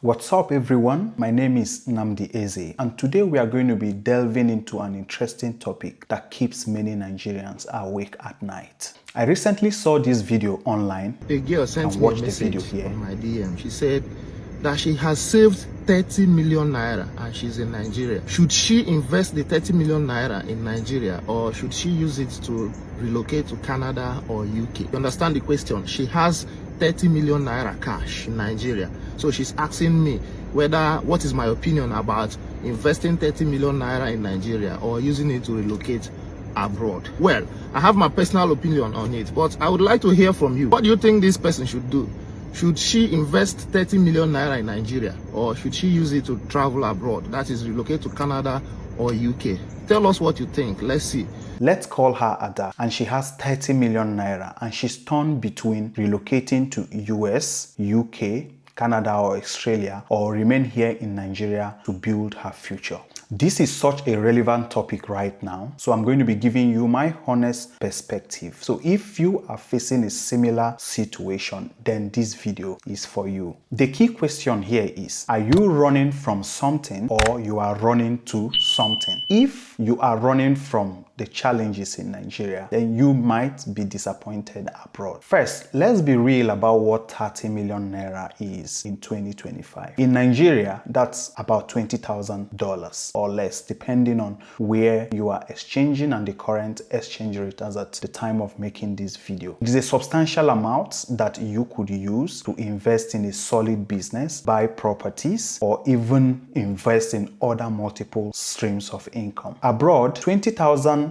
What's up everyone? My name is Nnamdi Eze and today we are going to be delving into an interesting topic that keeps many Nigerians awake at night. I recently saw this video online. A girl sent me a message on my DM. She said that she has saved 30 million naira and she's in Nigeria. Should she invest the 30 million naira in Nigeria or should she use it to relocate to Canada or UK? You understand the question? She has 30 million naira cash in Nigeria. So she's asking me what is my opinion about investing 30 million naira in Nigeria or using it to relocate abroad. Well, I have my personal opinion on it, but I would like to hear from you. What do you think this person should do? Should she invest 30 million naira in Nigeria or should she use it to travel abroad? That is, relocate to Canada or UK. Tell us what you think. Let's see. Let's call her Ada, and she has 30 million naira and she's torn between relocating to US, UK, Canada or Australia, or remain here in Nigeria to build her future. This is such a relevant topic right now, so I'm going to be giving you my honest perspective. So if you are facing a similar situation, then this video is for you. The key question here is, are you running from something or you are running to something? If you are running from the challenges in Nigeria, then you might be disappointed abroad. First, let's be real about what 30 million naira is in 2025. In Nigeria, that's about $20,000 or less, depending on where you are exchanging and the current exchange rate as at the time of making this video. It is a substantial amount that you could use to invest in a solid business, buy properties, or even invest in other multiple streams of income. Abroad, $20,000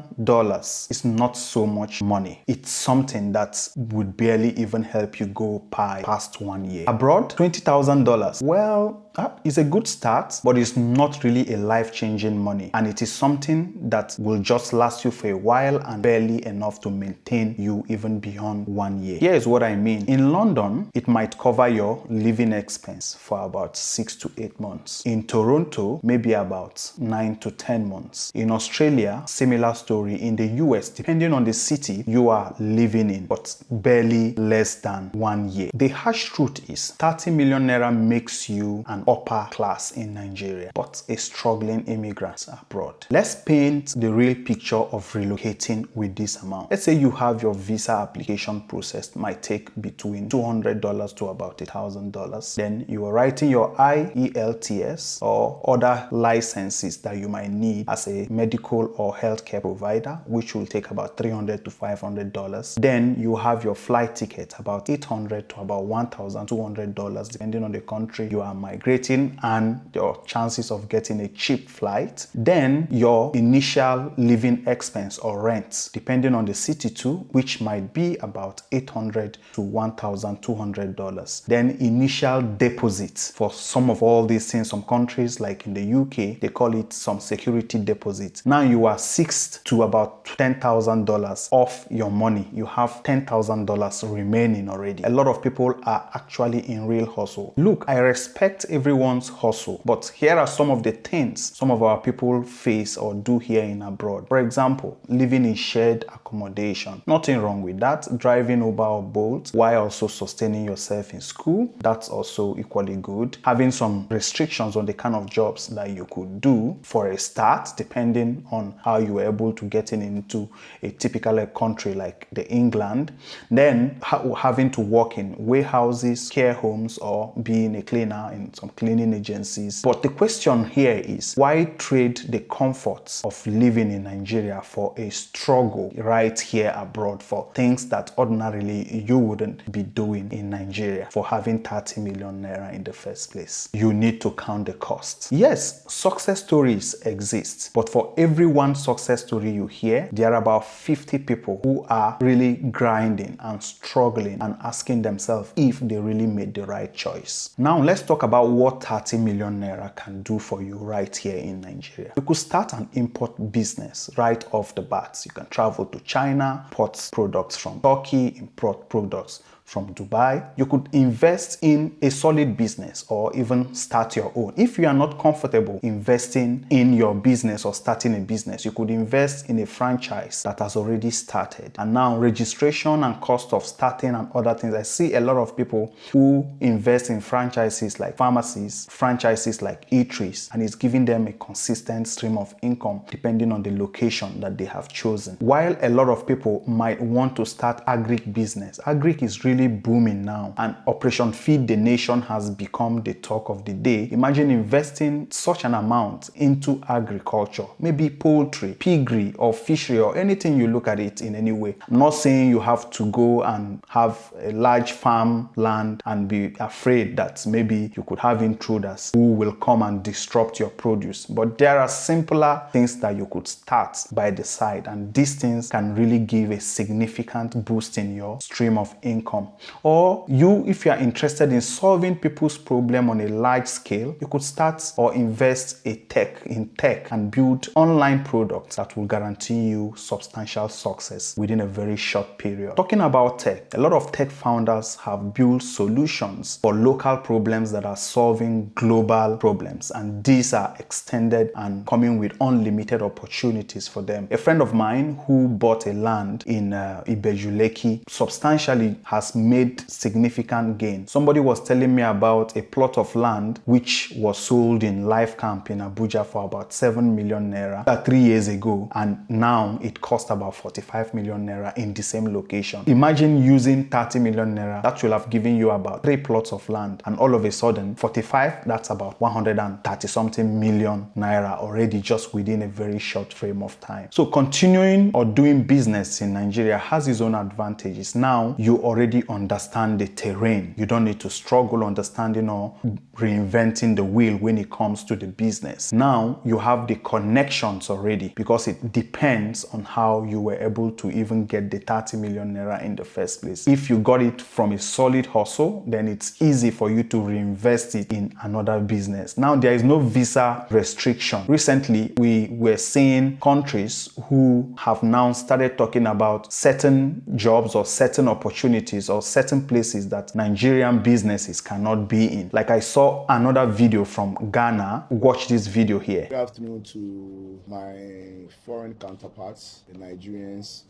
is not so much money. It's something that would barely even help you go past 1 year. Abroad, $20,000, well, it's a good start, but it's not really a life-changing money, and it is something that will just last you for a while and barely enough to maintain you even beyond 1 year. Here is what I mean. In London, it might cover your living expense for about 6 to 8 months. In Toronto, maybe about 9 to 10 months. In Australia, similar story. In the US, depending on the city you are living in, but barely less than 1 year. The harsh truth is 30 million naira makes you an upper class in Nigeria, but a struggling immigrant abroad. Let's paint the real picture of relocating with this amount. Let's say you have your visa application processed, might take between $200 to about $1,000. Then you are writing your IELTS or other licenses that you might need as a medical or healthcare provider, which will take about $300 to $500. Then you have your flight ticket, about $800 to about $1,200, depending on the country you are migrating and your chances of getting a cheap flight. Then your initial living expense or rent, depending on the city too, which might be about $800 to $1,200. Then initial deposits for some of all these things. Some countries like in the UK, they call it some security deposit. Now you are $6,000 to about $10,000 off your money. You have $10,000 remaining already. A lot of people are actually in real hustle. Look, I respect everyone's hustle, but here are some of the things some of our people face or do here in abroad. For example, living in shared accommodation. Nothing wrong with that. Driving Uber or Bolt while also sustaining yourself in school, that's also equally good. Having some restrictions on the kind of jobs that you could do for a start, depending on how you were able to get into a typical country like the England. Then having to work in warehouses, care homes, or being a cleaner in some cleaning agencies. But the question here is, why trade the comforts of living in Nigeria for a struggle right here abroad for things that ordinarily you wouldn't be doing in Nigeria for having 30 million naira in the first place? You need to count the costs. Yes, success stories exist, but for every one success story you hear, there are about 50 people who are really grinding and struggling and asking themselves if they really made the right choice. Now let's talk about what 30 million naira can do for you right here in Nigeria. You could start an import business right off the bat. You can travel to China, import products from Turkey, import products from Dubai. You could invest in a solid business or even start your own. If you are not comfortable investing in your business or starting a business, you could invest in a franchise that has already started. And now registration and cost of starting and other things. I see a lot of people who invest in franchises like pharmacies, franchises like eateries, and it's giving them a consistent stream of income depending on the location that they have chosen. While a lot of people might want to start agric business, agric is really booming now, and Operation Feed the Nation has become the talk of the day. Imagine investing such an amount into agriculture, maybe poultry, piggery, or fishery, or anything you look at it in any way. I'm not saying you have to go and have a large farm land and be afraid that maybe you could have intruders who will come and disrupt your produce, but there are simpler things that you could start by the side, and these things can really give a significant boost in your stream of income. Or if you are interested in solving people's problem on a large scale, you could start or invest in tech and build online products that will guarantee you substantial success within a very short period. Talking about tech, a lot of tech founders have built solutions for local problems that are solving global problems, and these are extended and coming with unlimited opportunities for them. A friend of mine who bought a land in Ibejuleki substantially has made significant gain. Somebody was telling me about a plot of land which was sold in Life Camp in Abuja for about 7 million naira 3 years ago, and now it cost about 45 million naira in the same location. Imagine using 30 million naira, that will have given you about 3 plots of land, and all of a sudden 45, that's about 130 something million naira already just within a very short frame of time. So continuing or doing business in Nigeria has its own advantages. Now you already understand the terrain. You don't need to struggle understanding or reinventing the wheel when it comes to the business. Now you have the connections already, because it depends on how you were able to even get the 30 million naira in the first place. If you got it from a solid hustle, then it's easy for you to reinvest it in another business. Now there is no visa restriction. Recently we were seeing countries who have now started talking about certain jobs or certain opportunities or certain places that Nigerian businesses cannot be in. Like I saw another video from Ghana. Watch this video here. Good afternoon to my foreign counterparts, the Nigerians.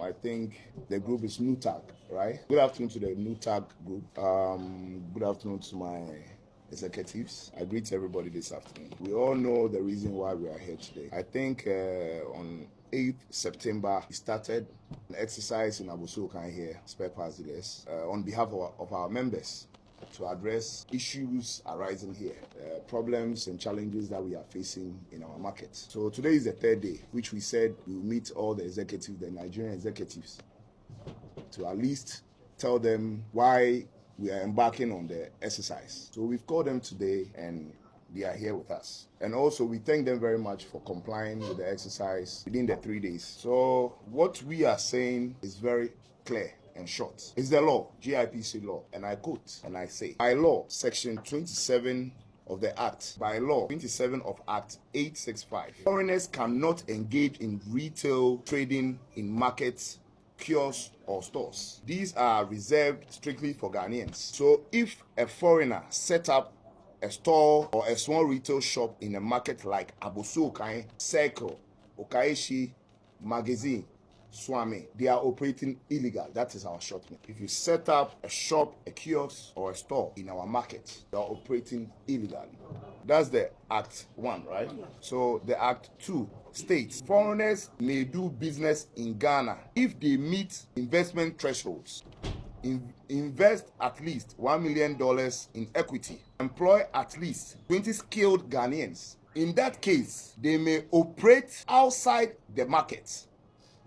I think the group is NUTAG, right? Good afternoon to the NUTAG group. Good afternoon to my executives. I greet everybody this afternoon. We all know the reason why we are here today. I think on 8th September, we started an exercise in Abosokan here, spare parts dealers, on behalf of our members to address issues arising here, problems and challenges that we are facing in our market. So today is the third day, which we said we will meet all the executives, the Nigerian executives, to at least tell them why we are embarking on the exercise. So we've called them today and they are here with us. And also we thank them very much for complying with the exercise within the 3 days. So what we are saying is very clear and short. It's the law, GIPC law, and I quote and I say, by law, section 27 of the Act, by law 27 of Act 865, foreigners cannot engage in retail trading in markets, kiosks, or stores. These are reserved strictly for Ghanaians. So if a foreigner set up a store or a small retail shop in a market like Abosokan, Circle, Okaishi, Magazine, Swami, they are operating illegal. That is our shortening. If you set up a shop, a kiosk, or a store in our market, they are operating illegally. That's the Act 1, right? So the Act 2 states foreigners may do business in Ghana if they meet investment thresholds. Invest at least $1 million in equity. Employ at least 20 skilled Ghanaians. In that case, they may operate outside the market,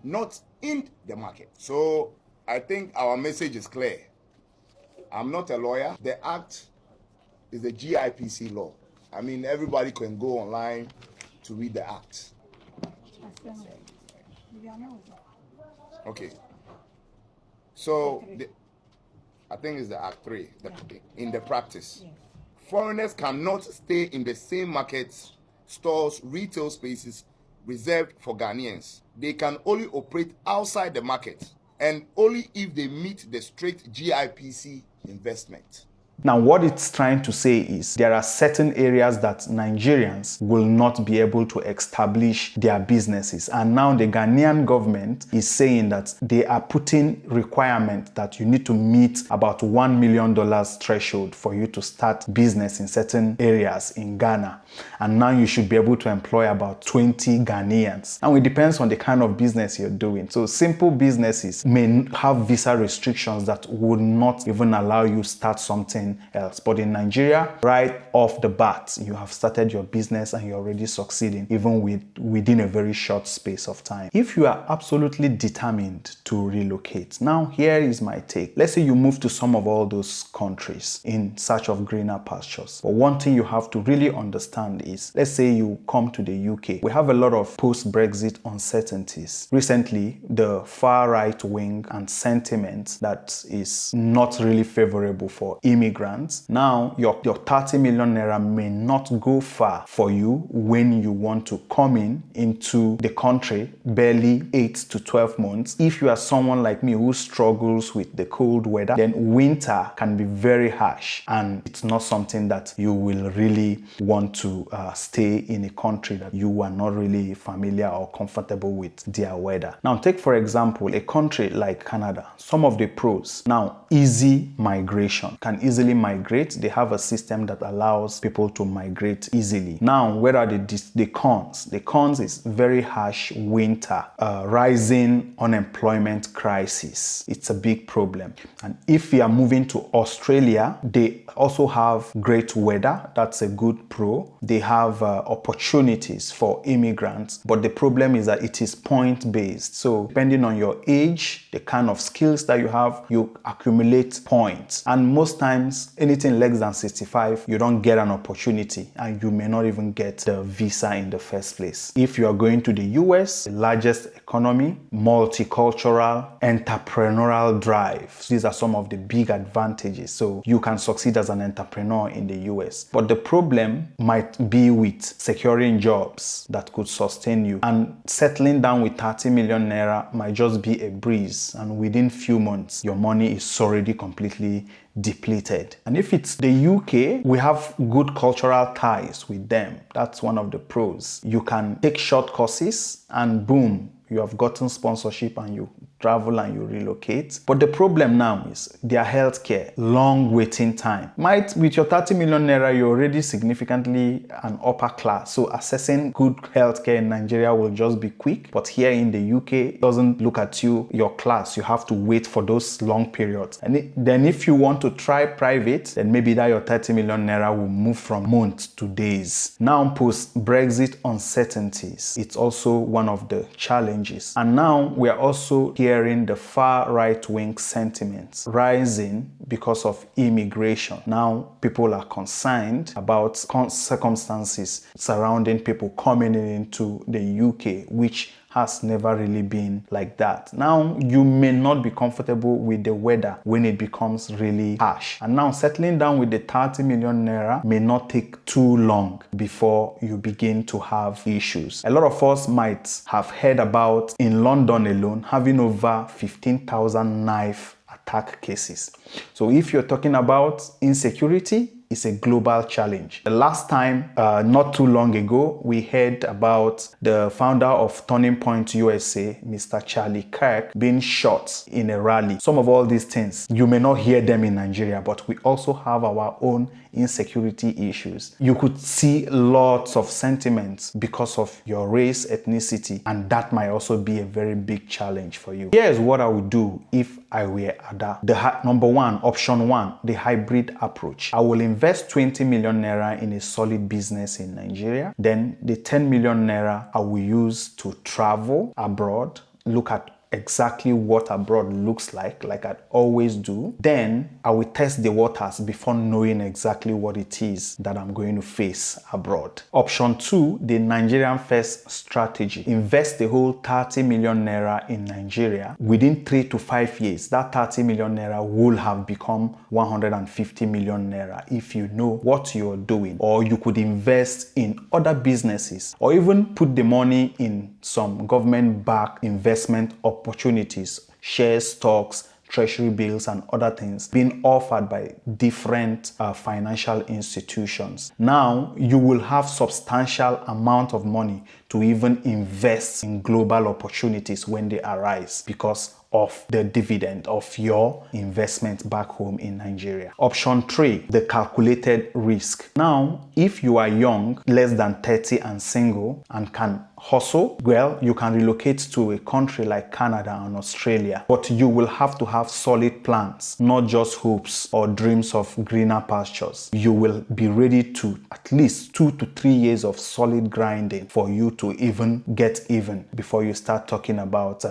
not in the market. So I think our message is clear. I'm not a lawyer. The Act is the GIPC law. I mean, everybody can go online to read the Act. Okay. So I think it's the Act 3, in the practice. Yes. Foreigners cannot stay in the same markets, stores, retail spaces reserved for Ghanaians. They can only operate outside the market and only if they meet the strict GIPC investment. Now, what it's trying to say is there are certain areas that Nigerians will not be able to establish their businesses. And now the Ghanaian government is saying that they are putting requirement that you need to meet about $1 million threshold for you to start business in certain areas in Ghana. And now you should be able to employ about 20 Ghanaians. And it depends on the kind of business you're doing. So simple businesses may have visa restrictions that would not even allow you start something else. But in Nigeria, right off the bat, you have started your business and you're already succeeding, even within a very short space of time. If you are absolutely determined to relocate, now here is my take. Let's say you move to some of all those countries in search of greener pastures. But one thing you have to really understand is, let's say you come to the UK. We have a lot of post-Brexit uncertainties. Recently, the far right wing and sentiment that is not really favorable for immigrants. Now, your 30 million naira may not go far for you when you want to come into the country barely 8 to 12 months. If you are someone like me who struggles with the cold weather, then winter can be very harsh and it's not something that you will really want to stay in a country that you are not really familiar or comfortable with their weather. Now, take for example a country like Canada. Some of the pros. Now, easy migration. Can easily migrate. They have a system that allows people to migrate easily. Now, where are the cons? The cons is very harsh winter, rising unemployment crisis. It's a big problem. And if you are moving to Australia, they also have great weather. That's a good pro. They have opportunities for immigrants, but the problem is that it is point-based. So depending on your age, the kind of skills that you have, you accumulate points. And most times, anything less than 65, you don't get an opportunity and you may not even get the visa in the first place. If you are going to the US, the largest economy, multicultural, entrepreneurial drive. These are some of the big advantages. So you can succeed as an entrepreneur in the US. But the problem might be with securing jobs that could sustain you. And settling down with 30 million naira might just be a breeze. And within few months, your money is already completely depleted. And if it's the UK, we have good cultural ties with them. That's one of the pros. You can take short courses and boom, you have gotten sponsorship and you travel and you relocate. But the problem now is their healthcare, long waiting time. With your 30 million naira, you're already significantly an upper class. So accessing good healthcare in Nigeria will just be quick. But here in the UK, it doesn't look at your class. You have to wait for those long periods. And then if you want to try private, then maybe that your 30 million naira will move from months to days. Now, post-Brexit uncertainties, it's also one of the challenges. And now we are also hearing the far right-wing sentiments rising because of immigration. Now people are concerned about circumstances surrounding people coming into the UK, which has never really been like that. Now, you may not be comfortable with the weather when it becomes really harsh. And now settling down with the 30 million naira may not take too long before you begin to have issues. A lot of us might have heard about, in London alone, having over 15,000 knife attack cases. So if you're talking about insecurity, it's a global challenge. The last time, not too long ago, we heard about the founder of Turning Point USA, Mr. Charlie Kirk, being shot in a rally. Some of all these things, you may not hear them in Nigeria, but we also have our own insecurity issues. You could see lots of sentiments because of your race, ethnicity, and that might also be a very big challenge for you. Here's what I would do if I were Ada. Number one, option one, the hybrid approach. I will invest 20 million naira in a solid business in Nigeria. Then the 10 million naira I will use to travel abroad, look at exactly what abroad looks like I always do. Then I will test the waters before knowing exactly what it is that I'm going to face abroad. Option two, the Nigerian first strategy. Invest the whole 30 million naira in Nigeria. Within 3 to 5 years, that 30 million naira will have become 150 million naira if you know what you're doing. Or you could invest in other businesses or even put the money in some government-backed investment opportunities shares, stocks, treasury bills and other things being offered by different financial institutions. Now you will have substantial amount of money to even invest in global opportunities when they arise because of the dividend of your investment back home in Nigeria. Option 3, the calculated risk. Now, if you are young, less than 30 and single and can hustle, well, you can relocate to a country like Canada and Australia, but you will have to have solid plans, not just hopes or dreams of greener pastures. You will be ready to at least 2 to 3 years of solid grinding for you to even get even before you start talking about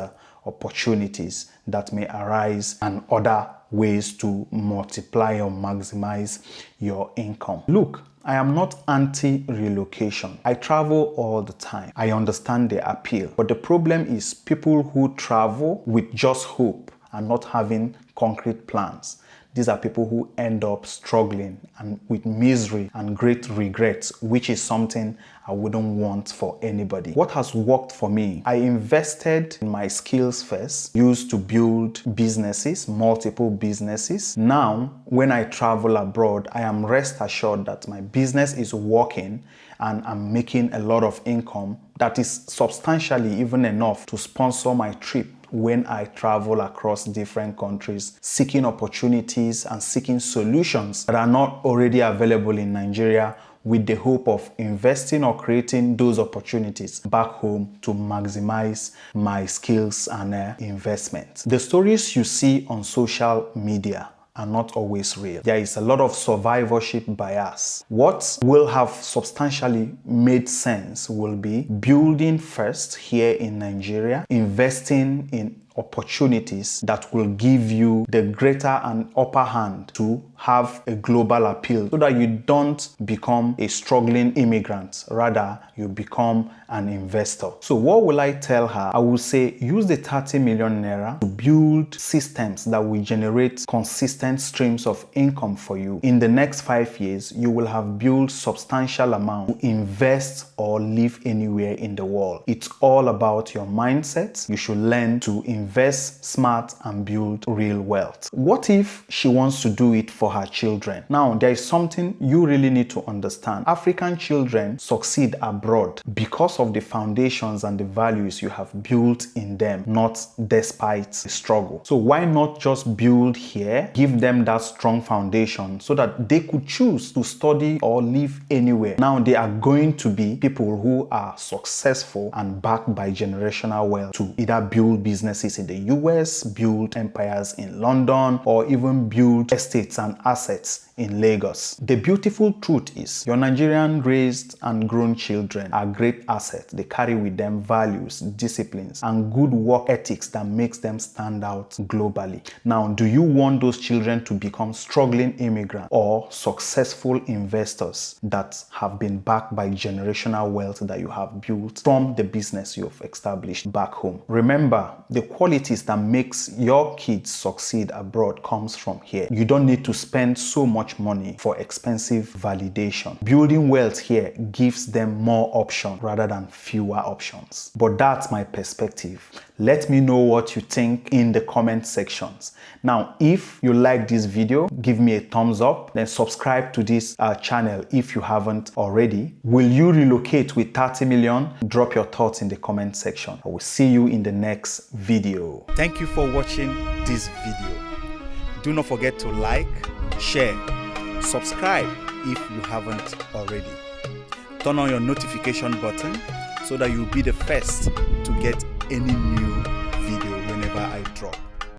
opportunities that may arise and other ways to multiply or maximize your income. Look, I am not anti-relocation. I travel all the time. I understand the appeal. But the problem is people who travel with just hope and not having concrete plans. These are people who end up struggling and with misery and great regrets, which is something I wouldn't want for anybody. What has worked for me? I invested in my skills first, used to build businesses, multiple businesses. Now, when I travel abroad, I am rest assured that my business is working and I'm making a lot of income that is substantially even enough to sponsor my trip when I travel across different countries, seeking opportunities and seeking solutions that are not already available in Nigeria, with the hope of investing or creating those opportunities back home to maximize my skills and investments. The stories you see on social media are not always real. There is a lot of survivorship bias. What will have substantially made sense will be building first here in Nigeria, investing in opportunities that will give you the greater and upper hand to have a global appeal so that you don't become a struggling immigrant, rather you become an investor. So what will I tell her? I will say use the 30 million naira to build systems that will generate consistent streams of income for you. In the next 5 years, you will have built substantial amount to invest or live anywhere in the world. It's all about your mindset. You should learn to invest smart and build real wealth. What if she wants to do it for her children? Now, there is something you really need to understand. African children succeed abroad because of the foundations and the values you have built in them, not despite the struggle. So why not just build here, give them that strong foundation so that they could choose to study or live anywhere. Now they are going to be people who are successful and backed by generational wealth to either build businesses in the US, build empires in London, or even build estates and assets in Lagos. The beautiful truth is your Nigerian raised and grown children are great assets. They carry with them values, disciplines, and good work ethics that makes them stand out globally. Now, do you want those children to become struggling immigrants or successful investors that have been backed by generational wealth that you have built from the business you have established back home? Remember, the qualities that makes your kids succeed abroad comes from here. You don't need to spend so much money for expensive validation. Building wealth here gives them more options rather than fewer options. But that's my perspective. Let me know what you think in the comment sections. Now, if you like this video, give me a thumbs up, then subscribe to this channel if you haven't already. Will you relocate with 30 million? Drop your thoughts in the comment section. I will see you in the next video. Thank you for watching this video. Do not forget to like, share, subscribe if you haven't already. Turn on your notification button so that you'll be the first to get any new video whenever I drop.